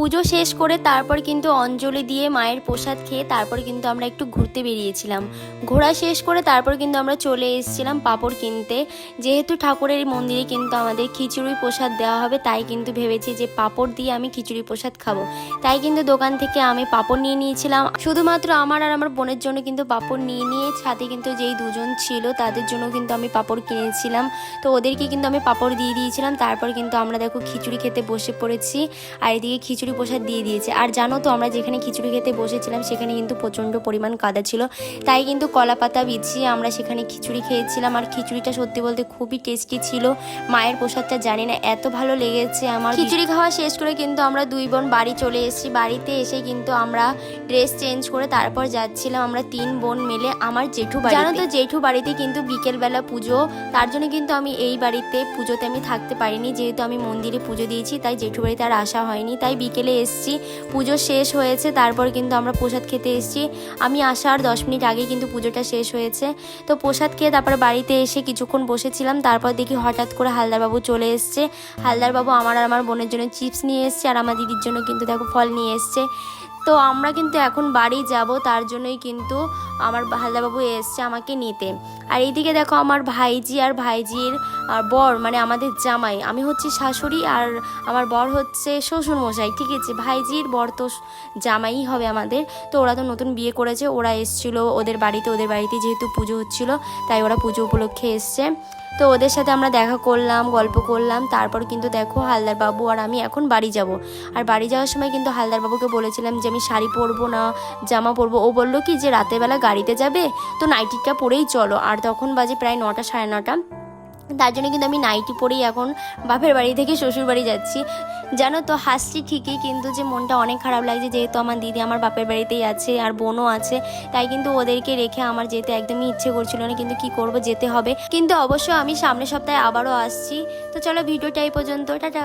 পুজো শেষ করে তারপর কিন্তু অঞ্জলি দিয়ে মায়ের প্রসাদ খেয়ে তারপর কিন্তু আমরা একটু ঘুরতে বেরিয়েছিলাম। ঘোরা শেষ করে তারপর কিন্তু আমরা চলে এসেছিলাম পাঁপড় কিনতে। যেহেতু ঠাকুরের মন্দিরে কিন্তু আমাদের খিচুড়ি প্রসাদ দেওয়া হবে, তাই কিন্তু ভেবেছি যে পাঁপড় দিয়ে আমি খিচুড়ি প্রসাদ খাবো। তাই কিন্তু দোকান থেকে আমি পাঁপড় নিয়ে নিয়েছিলাম, শুধুমাত্র আমার আর আমার বোনের জন্য কিন্তু পাঁপড় নিয়ে সাথে কিন্তু যেই দুজন ছিল তাদের জন্য কিন্তু আমি পাঁপড় কিনেছিলাম। তো ওদেরকে কিন্তু আমি পাঁপড় দিয়ে দিয়েছিলাম। তারপর কিন্তু আমরা দেখো খিচুড়ি খেতে বসে পড়েছি, আর এদিকে খিচুড়ি প্রসাদ দিয়ে দিয়েছে। আর জানো তো আমরা যেখানে খিচুড়ি খেতে বসেছিলাম সেখানে কিন্তু প্রচণ্ড পরিমাণ কাদা ছিল, তাই কিন্তু কলা পাতা বিছিয়ে আমরা সেখানে খিচুড়ি খেয়েছিলাম। আর খিচুড়িটা সত্যি বলতে খুবই টেস্টি ছিল। মায়ের প্রসাদটা জানি না এত ভালো লেগেছে আমার। খিচুড়ি খাওয়া শেষ করে কিন্তু আমরা দুই বোন বাড়ি চলে এসেছি। বাড়িতে এসে কিন্তু আমরা ড্রেস চেঞ্জ করে তারপর যাচ্ছিলাম আমরা তিন বোন মিলে আমার জেঠু বাড়ি। জানো তো জেঠু বাড়িতে কিন্তু বিকেলবেলা পুজো, তার জন্য কিন্তু আমি এই বাড়িতে পুজোতে আমি থাকতে পারিনি, যেহেতু আমি মন্দিরে পুজো দিয়েছি তাই জেঠু বাড়িতে আর আসা হয়নি। তাই বিকেলে এসেছি, পুজো শেষ হয়েছে তারপর কিন্তু আমরা প্রসাদ খেতে এসেছি। আমি আসার 10 মিনিট আগে কিন্তু পুজোটা শেষ হয়েছে। তো প্রসাদ খেয়ে তারপর বাড়িতে এসে কিছুক্ষণ বসেছিলাম। তারপর দেখি হঠাৎ করে হালদারবাবু চলে এসছে। হালদারবাবু আমার আর আমার বোনের জন্য চিপস নিয়ে এসছে, আর আমার দিদির জন্য কিন্তু দেখো ফল নিয়ে এসছে। তো আমরা কিন্তু এখন বাড়ি যাব, তার জন্যই কিন্তু আমার হালদারবাবু এসছে আমাকে নিতে। আর এইদিকে দেখো আমার ভাইজি আর ভাইজির বর, মানে আমাদের জামাই, আমি হচ্ছি শাশুড়ি আর আমার বর হচ্ছে শ্বশুর মশাই, ঠিক আছে। ভাইজির বর তো জামাই হবে আমাদের। তো ওরা তো নতুন বিয়ে করেছে, ওরা এসেছিলো ওদের বাড়িতে যেহেতু পুজো হচ্ছিলো তাই ওরা পুজো উপলক্ষে এসছে। তো ওদের সাথে আমরা দেখা করলাম, গল্প করলাম। তারপর কিন্তু দেখো হালদারবাবু আর আমি এখন বাড়ি যাব। আর বাড়ি যাওয়ার সময় কিন্তু হালদারবাবুকে বলেছিলাম যে আমি শাড়ি পরবো না জামা পরবো। ও বললো কি যে রাতেরবেলা গাড়িতে যাবে তো নাইটিটা পরেই চলো। আর তখন বাজে প্রায় 9টা সাড়ে 9টা, তার জন্য কিন্তু আমি নাইটি পরেই এখন বাপের বাড়ি থেকে শ্বশুর বাড়ি যাচ্ছি। জানো তো হাসছি ঠিকই, কিন্তু যে মনটা অনেক খারাপ লাগছে, যেহেতু আমার দিদি আমার বাপের বাড়িতেই আছে আর বোনও আছে, তাই কিন্তু ওদেরকে রেখে আমার যেতে একদমই ইচ্ছে করছিল না, কিন্তু কি করব, যেতে হবে। কিন্তু অবশ্য আমি সামনের সপ্তাহে আবারও আসছি। তো চলো ভিডিওটা এই পর্যন্ত, টাটা।